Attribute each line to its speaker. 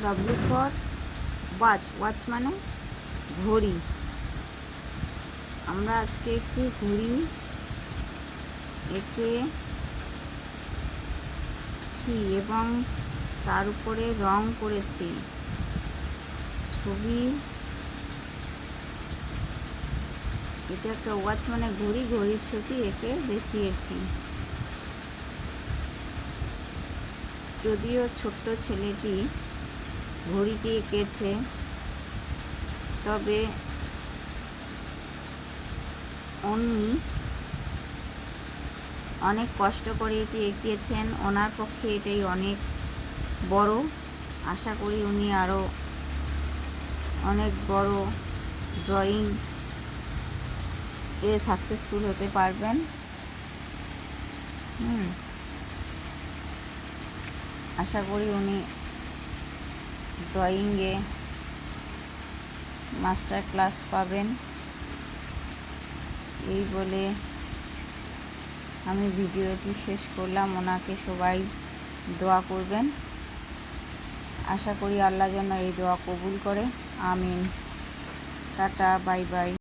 Speaker 1: W for watch, watch মানে ঘড়ি। আমরা আজকে একটি ঘড়ি এঁকেছি এবং তার উপরে রং করেছি। ছবি, এটা একটা ওয়াচ মানে ঘড়ি, ঘড়ির ছবি এঁকে দেখিয়েছি। যদিও ছোট্ট ছেলেটি ঘড়িটি এঁকেছে, তবে উনি অনেক কষ্ট করে এটি এঁকেছেন। ওনার পক্ষে এটাই অনেক বড়। আশা করি উনি আরও অনেক বড় ড্রয়িং এ সাকসেসফুল হতে পারবেন। আশা করি উনি ড্রয়িংয়ে মাস্টার ক্লাস পাবেন। এই বলে আমি ভিডিওটি শেষ করলাম। ওনাকে সবাই দোয়া করবেন। আশা করি আল্লাহ যেন এই দোয়া কবুল করে। আমিন। Tata, bye by.